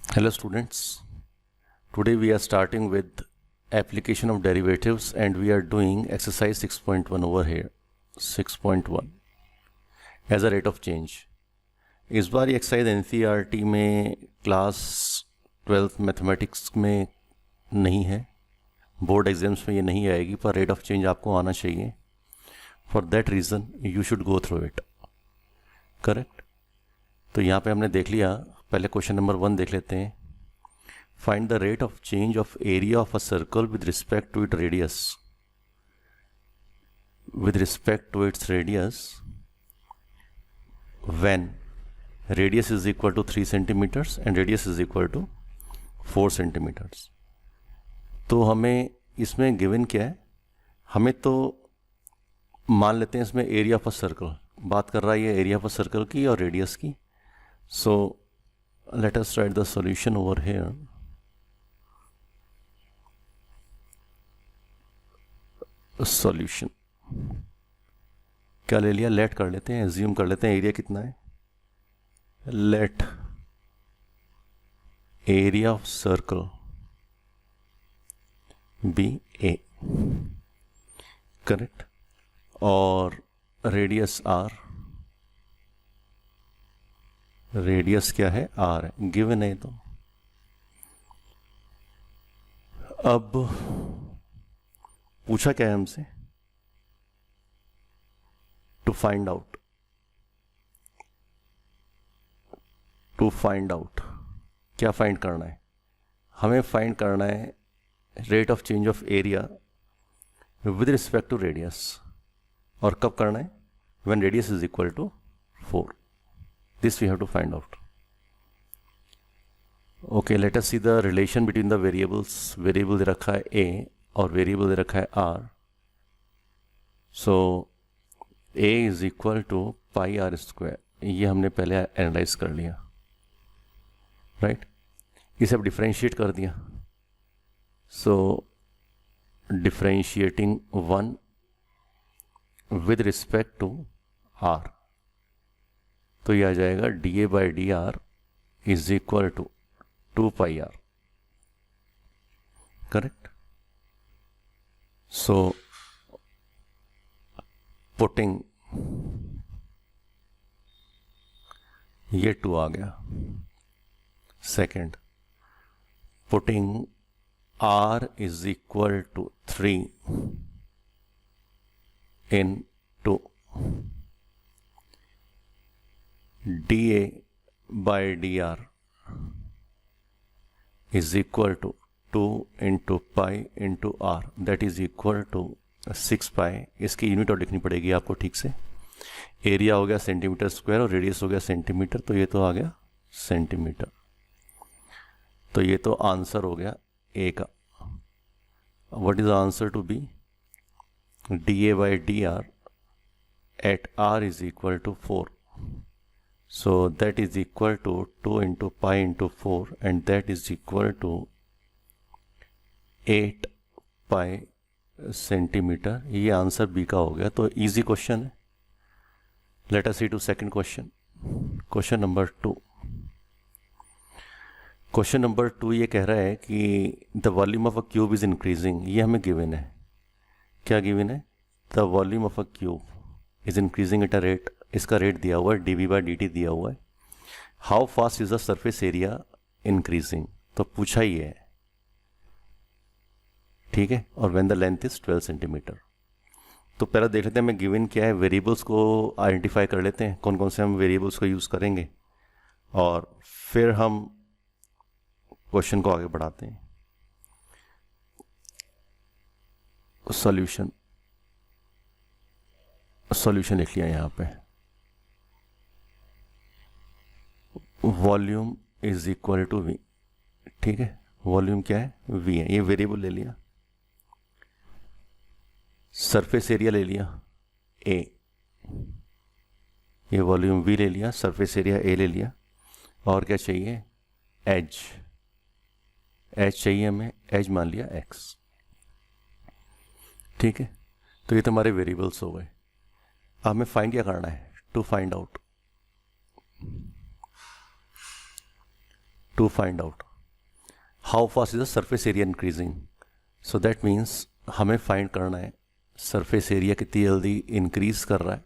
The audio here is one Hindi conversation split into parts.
Hello students, today we are starting with application of derivatives and we are doing exercise 6.1 over here, 6.1 as a rate of change. इस बार ये एक्सरसाइज एनसीईआरटी में क्लास 12th मैथमेटिक्स में नहीं है, बोर्ड एग्जाम्स में ये नहीं आएगी, पर रेट ऑफ चेंज आपको आना चाहिए. For that reason you should go through it. Correct. तो यहाँ पे हमने देख लिया. पहले क्वेश्चन नंबर 1 देख लेते हैं. Find the rate of change of area of a circle with respect to it radius. With respect to its radius when radius is equal to 3 centimetres and radius is equal to 4 centimetres. तो हमें इसमें गिवन क्या है, हमें तो मान लेते हैं इसमें एरिया ऑफ अ सर्कल बात कर रहा है, ये एरिया ऑफ अ सर्कल की और रेडियस की. सो let us write the solution over here. Solution क्या ले लिया, लेट कर लेते हैं, एज्यूम कर लेते हैं एरिया कितना है. Let area of circle be A. Correct. और रेडियस आर, रेडियस क्या है, आर है, गिवन है. तो अब पूछा क्या है हमसे, to find out. To find out क्या फाइंड करना है, हमें फाइंड करना है rate of change of area with respect to radius. और कब करना है, when radius is equal to 4. This we have to find out. Okay, let us see the relation between the variables. Variable दे रखा है a और variable दे रखा है r. So a is equal to pi r square. ये हमने पहले एनालाइज कर लिया, राइट. इसे अब डिफ्रेंशिएट कर दिया. So differentiating 1 with respect to r, तो ये आ जाएगा D A by D R is equal to 2 pi R. Correct. So putting ये 2 आ गया. Second, putting R is equal to 3 in 2 dA by dr is equal to 2 into pi into r, that is equal to 6 pi. इसकी यूनिट और लिखनी पड़ेगी आपको ठीक से. एरिया हो गया सेंटीमीटर स्क्वायर और रेडियस हो गया सेंटीमीटर, तो ये तो आ गया सेंटीमीटर. तो ये तो आंसर हो गया ए का. What is answer to be, dA by dr at r is equal to 4. So that is equal to 2 into pi into 4 and that is equal to 8 pi centimetre. ये आंसर बी का हो गया. तो इजी क्वेश्चन है. Let us see to second question. Question number 2. Question number 2 ये कह रहा है कि the volume of a cube is increasing. ये हमें गिवन है. क्या गिवन है, the volume of a cube is increasing at a rate. इसका रेट दिया हुआ है d v by d t दिया हुआ है. How fast is the surface area increasing, तो पूछा ही है, ठीक है. और when the length is 12 centimetre. तो पहले देख लेते हैं हमें गिवन क्या है. वेरिएबल्स को आइडेंटिफाई कर लेते हैं, कौन कौन से हम वेरिएबल्स को यूज़ करेंगे, और फिर हम क्वेश्चन को आगे बढ़ाते हैं. सॉल्यूशन सॉल्यूशन लिख लिया यहाँ पे. Volume is equal to V. ठीक है, वॉल्यूम क्या है, वी है. ये वेरिएबल ले लिया. सरफेस एरिया ले लिया ए, ये वॉल्यूम वी ले लिया. सरफेस एरिया ए ले लिया. और क्या चाहिए, एज. एज चाहिए हमें, एज मान लिया एक्स. ठीक है. तो ये तो हमारे वेरिएबल्स हो गए. अब हमें फाइंड क्या करना है, to find out. to find out how fast is the surface area increasing. So that means हमें find करना है surface area कितनी जल्दी increase कर रहा है.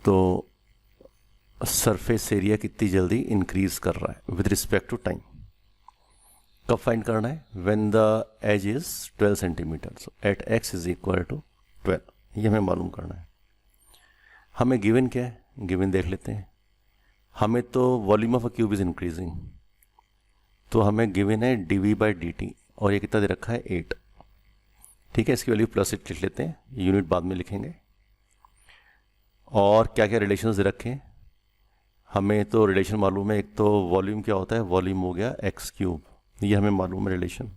तो surface area कितनी जल्दी increase कर रहा है with respect to time. कब find करना है? When the edge is 12 centimeter. So at x is equal to 12. ये हमें मालूम करना है. हमें given क्या है? Given देख लेते हैं. हमें तो volume of a cube is increasing, तो हमें गिवन है dv बाई dt और ये कितना दे रखा है 8. ठीक है, इसकी वैल्यू प्लस 8 लिख लेते हैं, यूनिट बाद में लिखेंगे. और क्या क्या रिलेशंस दे रखे हैं हमें तो रिलेशन मालूम है. एक तो वॉल्यूम क्या होता है, वॉल्यूम हो गया x क्यूब, ये हमें मालूम है रिलेशन.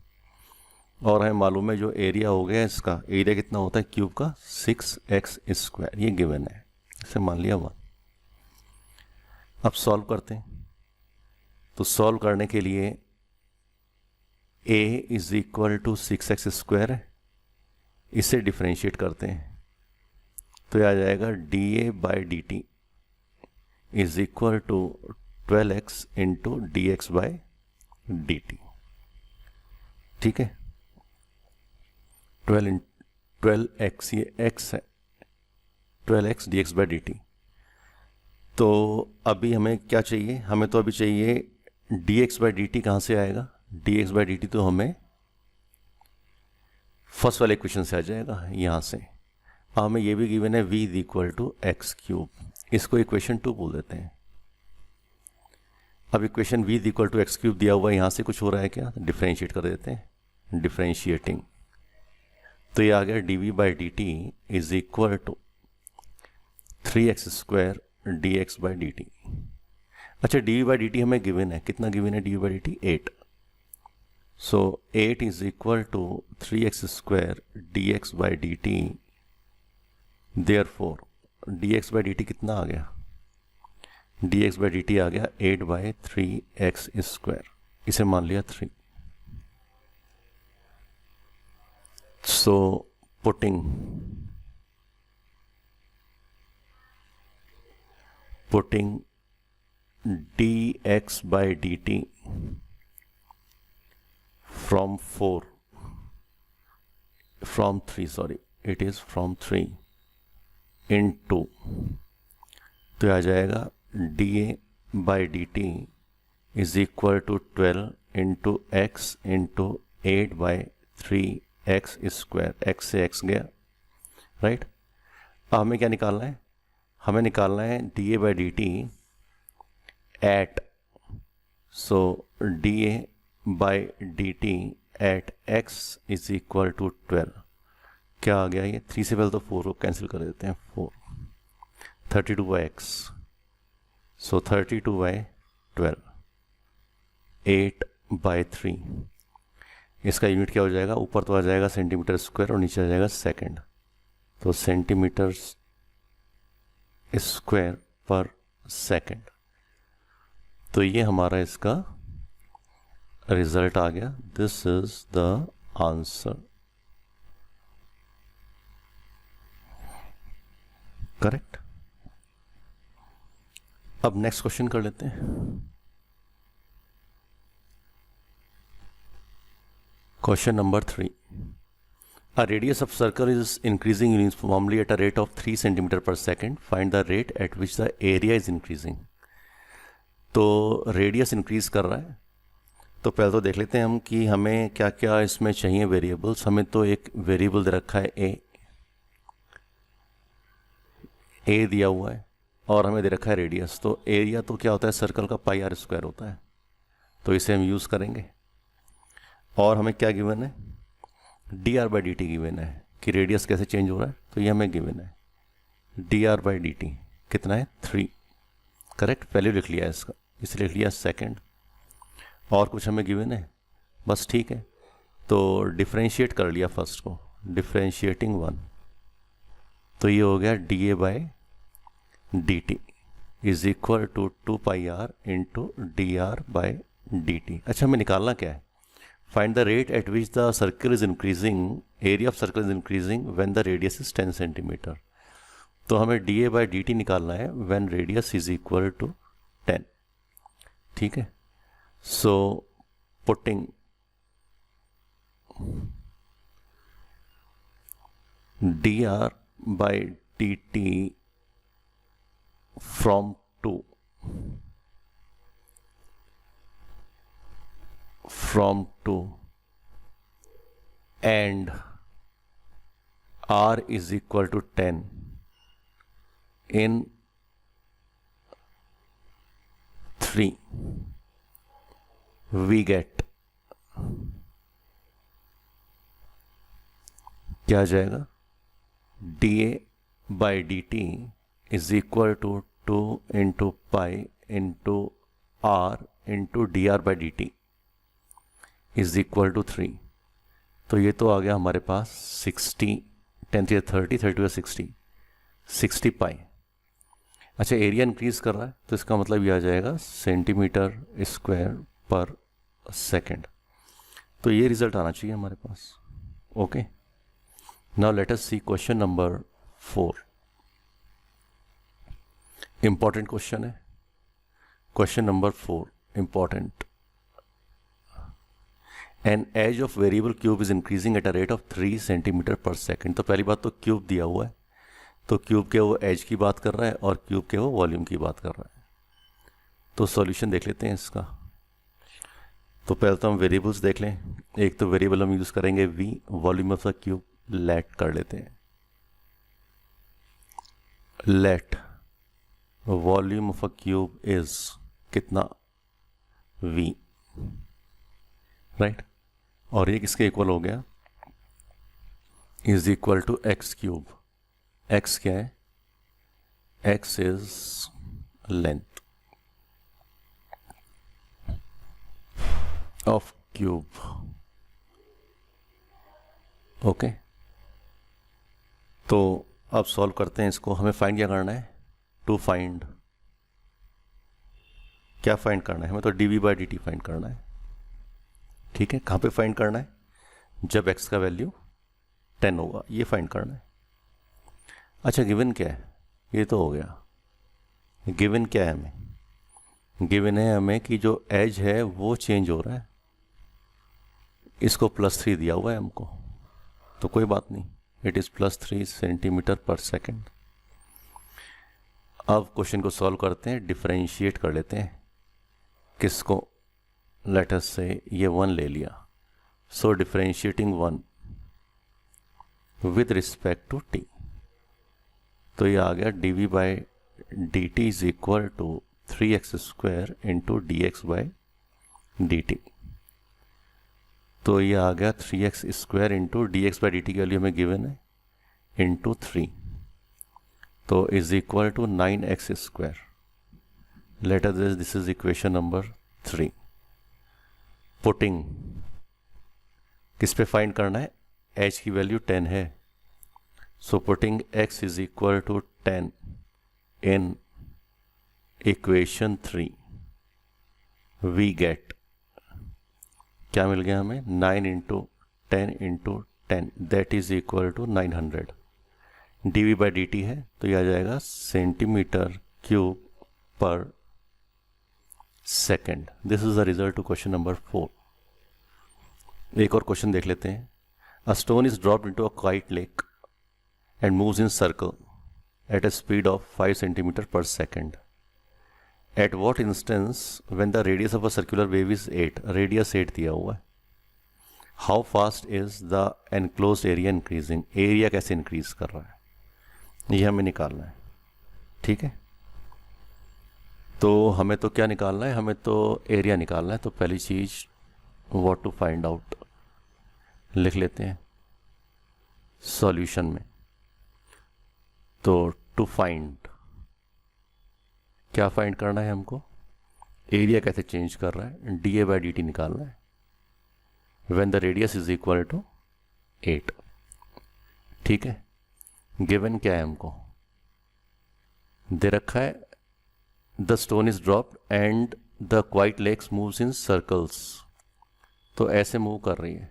और हमें मालूम है जो एरिया हो गया इसका, एरिया कितना होता है क्यूब का 6x स्क्वायर, ये गिवन है, इसे मान लिया 1. अब सॉल्व करते हैं. तो सॉल्व करने के लिए a is equal to 6x square है, इसे डिफ्रेंशिएट करते हैं तो यह आ जाएगा dA by dt is equal to 12x into dx by dt. ठीक है, 12x ये x है, 12x dx बाई dt. तो अभी हमें क्या चाहिए, हमें तो अभी चाहिए dx बाई dt. कहाँ से आएगा dx बाई dt? तो हमें फर्स्ट वाले इक्वेशन से आ जाएगा यहाँ से. हमें ये भी गिवन है v is equal to x cube, इसको इक्वेशन 2 बोल देते हैं. अब equation v is equal to x cube दिया हुआ है, यहाँ से कुछ हो रहा है क्या, डिफ्रेंशिएट कर देते हैं, डिफ्रेंशिएटिंग. तो ये आ गया dv by dt is equal to 3x square dx by dt. अच्छा, dv बाई dt हमें गिवन है, कितना गिवन है dv by dt 8. So 8 is equal to 3x square dx by dt. Therefore dx by dt कितना आ गया, dx बाई dt आ गया 8 बाई 3x स्क्वायर, इसे मान लिया 3. So putting dx by dt from 3 it is from 3 into, तो आ जाएगा dA by dt is equal to 12 into x into 8 by 3x square. x से x गया, राइट. अब हमें क्या निकालना है, हमें निकालना है dA by dt at, so dA by dt at x is equal to 12. क्या आ गया ये, 3 से पहले तो 4 को कैंसिल कर देते हैं, 4, 32 by x, so 32 by 12, 8 by 3. इसका यूनिट क्या हो जाएगा, ऊपर तो आ जाएगा सेंटीमीटर स्क्वायर और नीचे आ जाएगा सेकंड, तो सेंटीमीटर स्क्वायर पर सेकंड. तो ये हमारा इसका रिजल्ट आ गया. This is the answer. Correct. अब नेक्स्ट क्वेश्चन कर लेते हैं. Question number 3. A radius of circle is increasing uniformly at a rate of 3 centimeter per second. Find the rate at which the area is increasing. तो रेडियस इंक्रीज कर रहा है, तो पहले तो देख लेते हैं हम कि हमें क्या क्या इसमें चाहिए वेरिएबल्स. हमें तो एक वेरिएबल दे रखा है ए दिया हुआ है और हमें दे रखा है रेडियस. तो एरिया तो क्या होता है, सर्कल का पाई आर स्क्वायर होता है, तो इसे हम यूज़ करेंगे. और हमें क्या गिवन है, d r by d T given है कि रेडियस कैसे चेंज हो रहा है, तो ये हमें गिवन है d r by d T कितना है 3. करेक्ट, वैल्यू लिख लिया है इसका, इसे लिख लिया सेकंड. और कुछ हमें गिवन है, बस ठीक है. तो डिफ्रेंशिएट कर लिया फर्स्ट को, डिफ्रेंशिएटिंग 1, तो ये हो गया d A by d t is equal to 2 pi r into d r by d t. अच्छा, हमें निकालना क्या है, find the rate at which the circle is increasing, area of circle is increasing when the radius is 10 centimetre. तो हमें dA/dt निकालना है when radius is equal to 10. ठीक है, so putting dR/dt from 2 and R is equal to 10 in 3, we get क्या आ जाएगा? dA/dt is equal to 2 into pi into R into dR/dt is equal to 3. तो ये तो आ गया हमारे पास 60, 10 to 30, 30 to 60 पाई. अच्छा, एरिया इंक्रीज कर रहा है तो इसका मतलब ये आ जाएगा सेंटीमीटर स्क्वायर पर सेकेंड. तो ये रिजल्ट आना चाहिए हमारे पास. Okay, now let us see question number 4. Important question है. Question number 4 important. An edge of variable cube is increasing at a rate of 3 centimetre per second. तो पहली बात तो क्यूब दिया हुआ है, तो क्यूब के वो एज की बात कर रहा है और क्यूब के वो वॉल्यूम की बात कर रहा है. तो सॉल्यूशन देख लेते हैं इसका. तो पहले तो हम वेरिएबल्स देख लें. एक तो वेरिएबल हम यूज़ करेंगे v, volume of the cube let कर लेते हैं. Let volume of a cube is कितना? v, right. और ये किसके इक्वल हो गया? Is equal to x cube. x क्या है? x is length of cube. Okay, तो अब सॉल्व करते हैं इसको. हमें फाइंड क्या करना है? टू फाइंड क्या फाइंड करना है? हमें तो dV/dt फाइंड करना है. ठीक है, कहाँ पे फाइंड करना है? जब x का वैल्यू 10 होगा, ये फाइंड करना है. अच्छा, गिवन क्या है? ये तो हो गया. गिवन क्या है हमें? गिवन है हमें कि जो एज है वो चेंज हो रहा है. इसको +3 दिया हुआ है हमको, तो कोई बात नहीं, it is +3 centimetre per second. अब क्वेश्चन को सॉल्व करते हैं, डिफरेंशिएट कर लेते हैं. किसको? लेट अस से ये 1 ले लिया. So differentiating 1 with respect to t. तो ये आ गया dV/dt is equal to 3x² into dx/dt. तो ये आ गया 3x² इंटू dx/dt की वैल्यू हमें गिवन है इंटू 3. तो is equal to 9x². Let us this is equation number 3. Putting किस पे फाइंड करना है? h की वैल्यू 10 है. So putting x is equal to 10 in equation 3, we get क्या मिल गया हमें? 9 into 10 into 10 that is equal to 900. dV/dt है तो यह आ जाएगा centimetre cube per second. This is the result to question number 4. एक और क्वेश्चन देख लेते हैं. A stone is dropped into a quiet lake and moves in circle at a speed of 5 centimeter per second. At what instance when the radius of a circular wave is 8? Radius 8 दिया हुआ है. How fast is the enclosed area increasing? Area कैसे increase कर रहा है, ये हमें निकालना है. ठीक है, तो हमें तो क्या निकालना है? हमें तो एरिया निकालना है. तो पहली चीज what to find out लिख लेते हैं सॉल्यूशन में. तो टू फाइंड क्या फाइंड करना है हमको? एरिया कैसे चेंज कर रहा है? dA/dt निकालना है when the radius is equal to 8. ठीक है, गिवन क्या है हमको? दे रखा है the stone is dropped and the quiet lakes moves in circles. तो ऐसे मूव कर रही है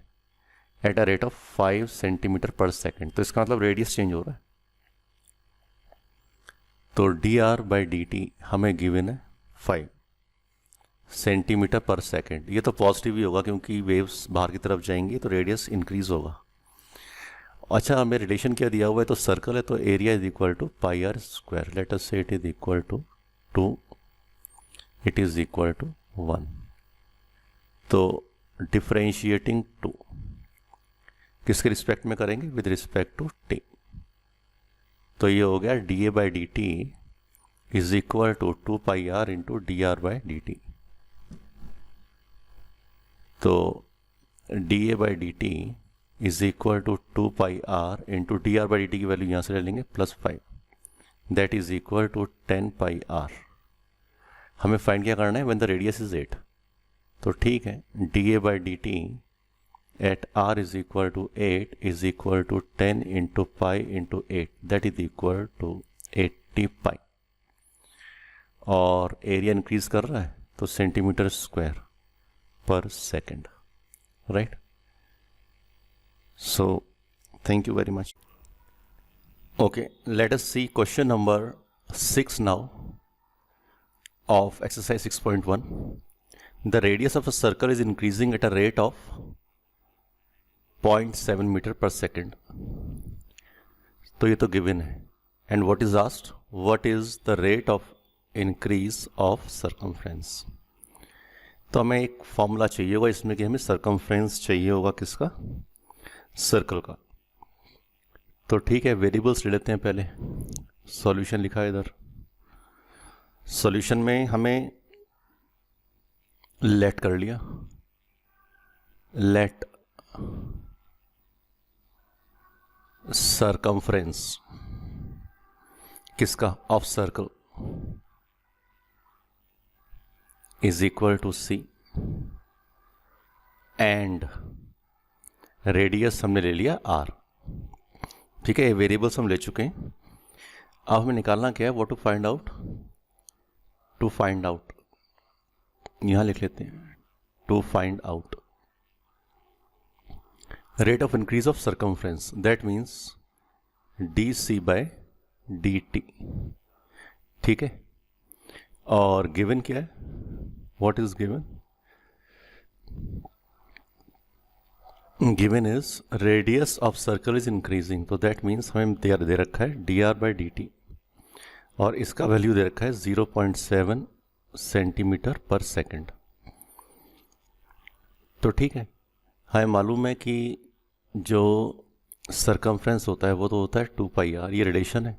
at a rate of 5 centimetre per second. तो इसका मतलब रेडियस चेंज हो रहा है. तो d r by d t हमें गिवन है 5 सेंटीमीटर पर सेकेंड। ये तो पॉजिटिव ही होगा क्योंकि वेव्स बाहर की तरफ जाएंगी तो रेडियस इंक्रीज होगा। अच्छा, हमें रिलेशन क्या दिया हुआ है, तो सर्कल है तो area is equal to pi are square. Let us say it is equal to 2, it is equal to 1। तो डिफरेंशिएटिंग 2 किसके रिस्पेक्ट में करेंगे, विद रिस्पेक्ट टू टी। तो ये हो गया d A by d t is equal to 2 pi r into d r by d t. तो d A by d t is equal to 2 pi r into d r by d t की वैल्यू यहाँ से ले लेंगे +5, that is equal to 10 pi r. हमें फाइंड क्या करना है, व्हेन द रेडियस इज 8। तो ठीक है, d A by d t at r is equal to 8 is equal to 10 into pi into 8, that is equal to 80 pi. और एरिया इंक्रीज कर रहा है तो centimetre square per second, right. So, thank you very much. Okay, let us see question number 6 now of exercise 6.1. The radius of a circle is increasing at a rate of 0.7 meter per second. तो ये तो given है. And what is asked? What is the rate of increase of circumference? तो हमें एक फॉर्मूला चाहिए होगा इसमें कि हमें सर्कमफ्रेंस चाहिए होगा किसका, सर्कल का। तो ठीक है, वेरिएबल्स ले लेते हैं पहले। सॉल्यूशन लिखा है इधर। सॉल्यूशन में हमें लेट कर लिया, लेट सर्कमफ्रेंस किसका, of circle is equal to C and radius हमने ले लिया r। ठीक है, ये वेरिएबल्स हम ले चुके हैं। अब हमें निकालना क्या है, what to find out, to find out यहां लिख लेते हैं, to find out rate of increase of circumference, that means d C by d t. ठीक है, और गिवन क्या है, what is given, given is radius of circle is increasing. तो दैट मीन्स हमें दे रखा है d r by d t और इसका वैल्यू दे रखा है 0.7 सेंटीमीटर पर सेकेंड। तो ठीक है, हमें मालूम है कि जो सर्कमफ्रेंस होता है वो तो होता है 2 पाई आर, ये रिलेशन है।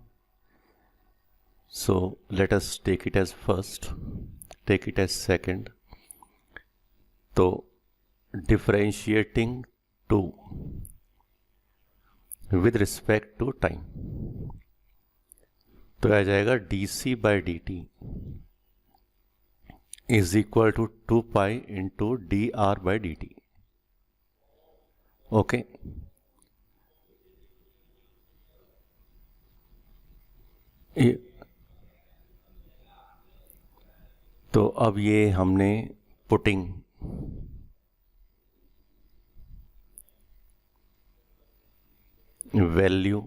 So let us take it as first, take it as second. तो differentiating 2 with respect to time, तो आ जाएगा d C by d t is equal to 2 pi into d r by d t. Okay, तो अब ये हमने putting value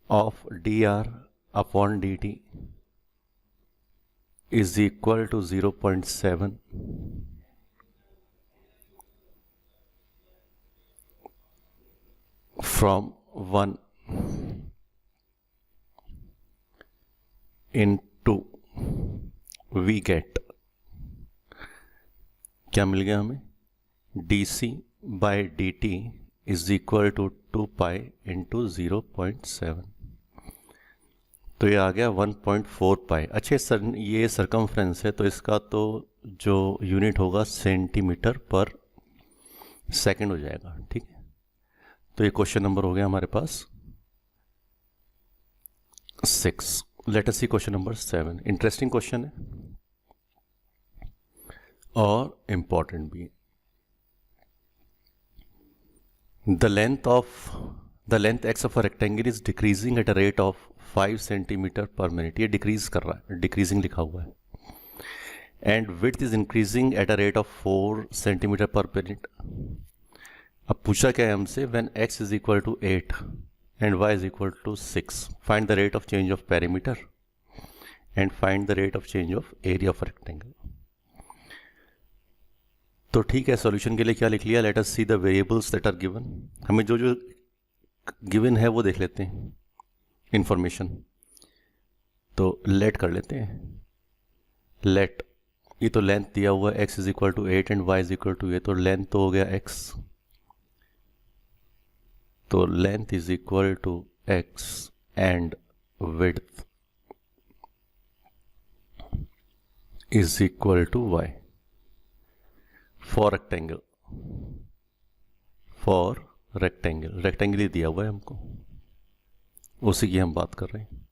of d r upon d t is equal to 0.7 from 1 into we get, क्या मिल गया हमें, d C by d t is equal to 2 pi into 0.7। तो ये आ गया 1.4 पाई। अच्छे सर, ये सर्कमफ्रेंस है तो इसका तो जो यूनिट होगा सेंटीमीटर पर सेकंड हो जाएगा। ठीक है, तो ये क्वेश्चन नंबर हो गया हमारे पास 6। Late us see question number 7। Interesting question है और इंपॉर्टेंट भी है। The length x of a rectangle is decreasing at a rate of 5 centimeter per minute। ये डिक्रीज कर रहा है, डिक्रीजिंग लिखा हुआ है। And width is increasing at a rate of 4 centimeter per minute। अब पूछा क्या है हमसे, when x is equal to 8 and y is equal to 6. Find the rate of change of perimeter and find the rate of change of area of rectangle. तो ठीक है, सॉल्यूशन के लिए क्या लिख लिया? Let us see the variables that are given. हमें जो जो गिवन है वो देख लेते हैं इंफॉर्मेशन. तो लेट कर लेते हैं. लेट, ये तो लेंथ दिया हुआ है x is equal to 8 and y is equal to ये, तो लेंथ तो हो गया x. तो length is equal to x and width is equal to y for rectangle. For rectangle, rectangle ही दिया हुआ है हमको, उसी की हम बात कर रहे हैं.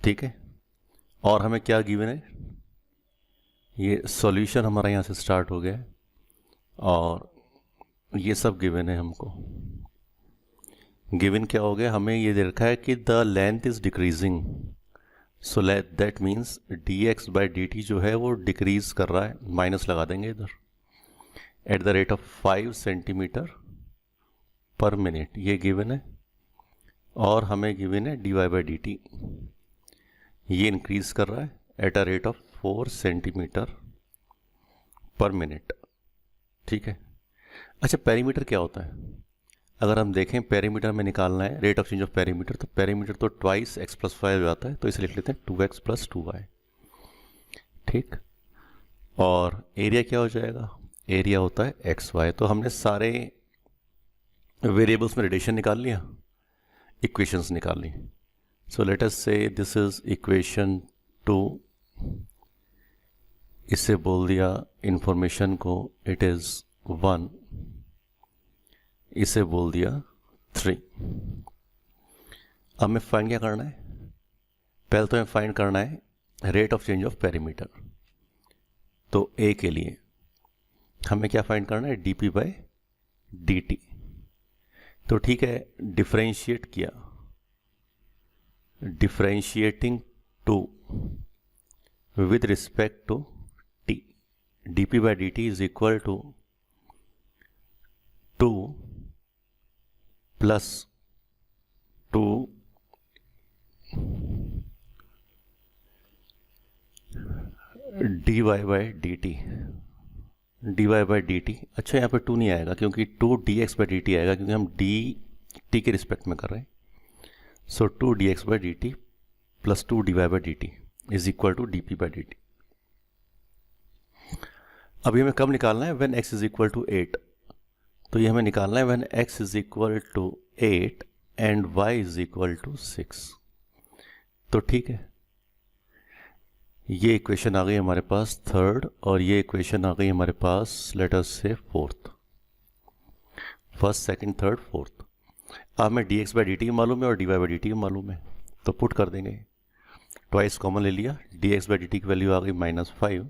ठीक है, और हमें क्या गिवन है? ये सॉल्यूशन हमारा यहाँ से स्टार्ट हो गया है और ये सब गिवन है हमको. गिवन क्या हो गया? हमें ये दे रखा है कि the length is decreasing, so that means dx by dt जो है वो डिक्रीज कर रहा है. माइनस लगा देंगे इधर. At the rate of 5 centimetre पर मिनट, ये गिवन है. और हमें गिवन है dy बाई dt, ये इंक्रीज कर रहा है at a rate of 4 centimetre पर मिनट. ठीक है. अच्छा, पेरीमीटर क्या होता है? अगर हम देखें पेरीमीटर में निकालना है rate of change of perimeter, तो पेरीमीटर तो ट्वाइस x प्लस 5 हो जाता है, तो इसे लिख लेते हैं 2x प्लस 2y. ठीक. और एरिया क्या हो जाएगा? एरिया होता है xy. तो हमने सारे वेरिएबल्स में रिलेशन निकाल लिया, इक्वेशंस निकाल ली. सो लेट अस से दिस इज इक्वेशन 2. इससे बोल दिया इंफॉर्मेशन को इट इज 1, इसे बोल दिया 3. अब हमें फाइंड क्या करना है? पहले तो हमें फाइंड करना है rate of change of perimeter. तो ए के लिए हमें क्या फाइंड करना है? dp by dt. तो ठीक है, डिफरेंशिएट किया, differentiating two with respect to t, dp by dt is equal to 2 plus 2 dy by dt. dy by dt, अच्छा यहाँ पे 2 नहीं आएगा क्योंकि 2 dx बाई dt आएगा, क्योंकि हम dt के रिस्पेक्ट में कर रहे हैं. So 2 dx by dt plus 2 dy by dt is equal to dp by dt. अभी हमें कब निकालना है? When x is equal to 8. तो ये हमें निकालना है when x is equal to 8 and y is equal to 6. तो ठीक है, ये इक्वेशन आ गई हमारे पास थर्ड, और ये इक्वेशन आ गई हमारे पास लेट अस से fourth. First, second, third, fourth. अब हमें dx बाई dt मालूम है और dy बाई dt मालूम है, तो पुट कर देंगे. ट्वाइस कॉमन ले लिया, dx बाई dt की वैल्यू आ गई -5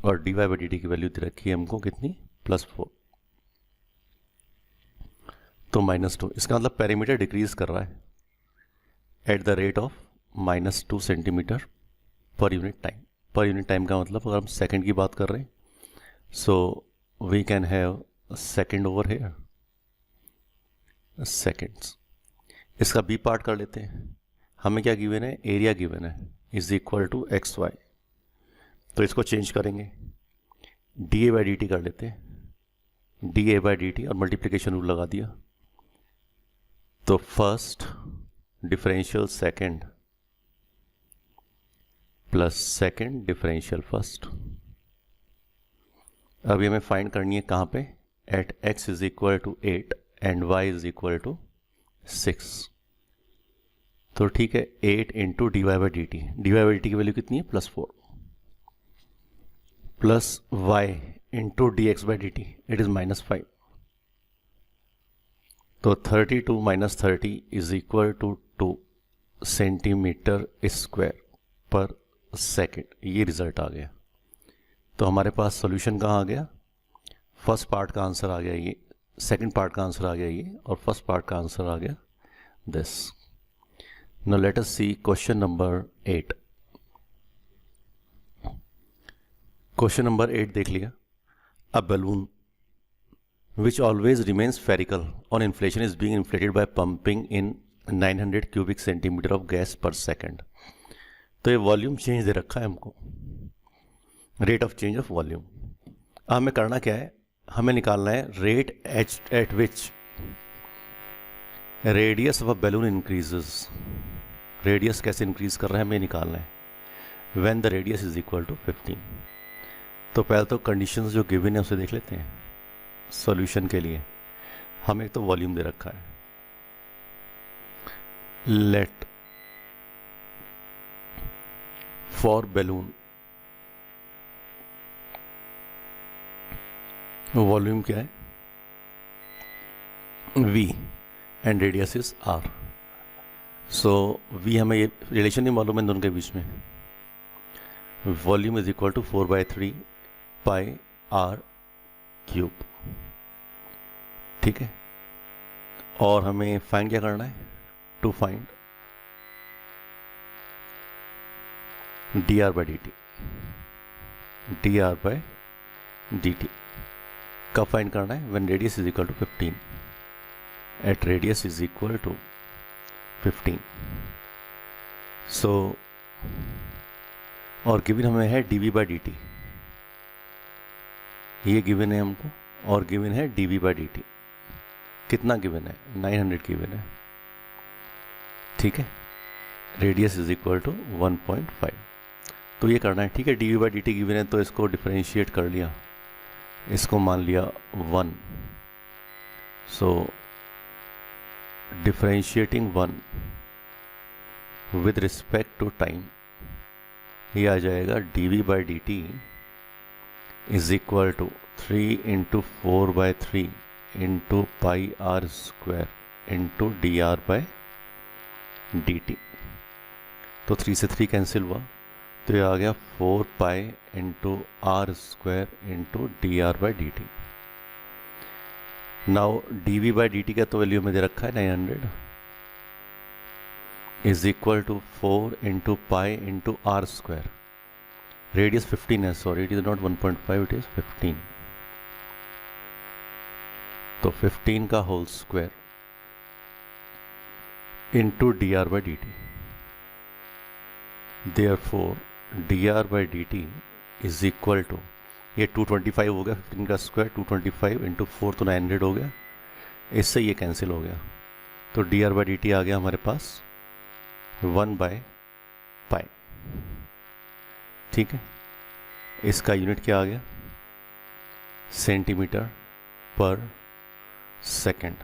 और dy बाई dt की वैल्यू दे रखी है हमको कितनी? +4. तो -2. इसका मतलब पेरीमीटर डिक्रीज कर रहा है at the rate of -2 centimetre per unit time. Per unit time का मतलब अगर हम सेकंड की बात कर रहे हैं, so we can have second over here, seconds. इसका बी पार्ट कर लेते हैं. हमें क्या गिवन है? एरिया गिवन है इज इक्वल टू xy. तो इसको चेंज करेंगे, dA बाई dt कर लेते हैं. dA बाई dt और मल्टीप्लिकेशन रूल लगा दिया. तो first differential second plus second differential first. अभी हमें फाइंड करनी है कहाँ पे? At x is equal to 8 and y is equal to 6. तो ठीक है, 8 into dy by dt. dy by dt की वैल्यू कितनी है? +4 plus y into dx by dt it is -5. तो 32 minus 30 is equal to 2 centimetre square per second. ये रिजल्ट आ गया. तो हमारे पास सॉल्यूशन कहाँ आ गया? फर्स्ट पार्ट का आंसर आ गया ये, सेकंड पार्ट का आंसर आ गया ये, और फर्स्ट पार्ट का आंसर आ गया this. Now let us see question number 8. Question number 8 देख लिया. A balloon which always remains spherical on inflation is being inflated by pumping in 900 cubic centimeter of gas per second. तो ये वॉल्यूम चेंज दे रखा है हमको, rate of change of volume. हमें करना क्या है, हमें निकालना है rate at which radius of a balloon increases. Radius कैसे इंक्रीज कर रहा है हमें निकालना है. When the radius is equal to 15. तो पहले तो कंडीशंस जो गिवन है उसे देख लेते हैं सॉल्यूशन के लिए. हमें एक तो वॉल्यूम दे रखा है. लेट फॉर बैलून वॉल्यूम क्या है V and radius is R. So V हमें ये रिलेशन नहीं मालूम है इन दोनों के बीच में. Volume is equal to 4/3 pi R cube. ठीक है. और हमें फाइंड क्या करना है, to find dr by dt. कब फाइंड करना है, when radius is equal to 15. At radius is equal to 15. So और गिवन हमें है dv by dt. ये गिवन है हमको, और गिवन है dv by dt. कितना गिवन है, 900 गिवन है. ठीक है. Radius is equal to 1.5. तो ये करना है. ठीक है. dv by dt गिवन है तो इसको डिफरेंशिएट कर लिया, इसको मान लिया 1. So differentiating 1 with respect to time, ये आ जाएगा dv by dt is equal to 3 into 4/3 into pi are square into dr by dt. तो 3 से 3 कैंसिल हुआ, तो ये आ गया 4 pi into r square into dr by dt. Now dv by dt का तो वैल्यू में दे रखा है 900 is equal to 4 into pi into r square. Radius 15 है, sorry it is not 1.5, it is 15. तो 15 का whole square into dr by dt. Therefore dr by dt is equal to, ये 225 हो गया, 15 का स्क्वायर 225 इंटू 4 तो 900 हो गया, इससे ये कैंसिल हो गया. तो dr by dt आ गया हमारे पास 1/π. ठीक है. इसका यूनिट क्या आ गया, सेंटीमीटर पर सेकेंड.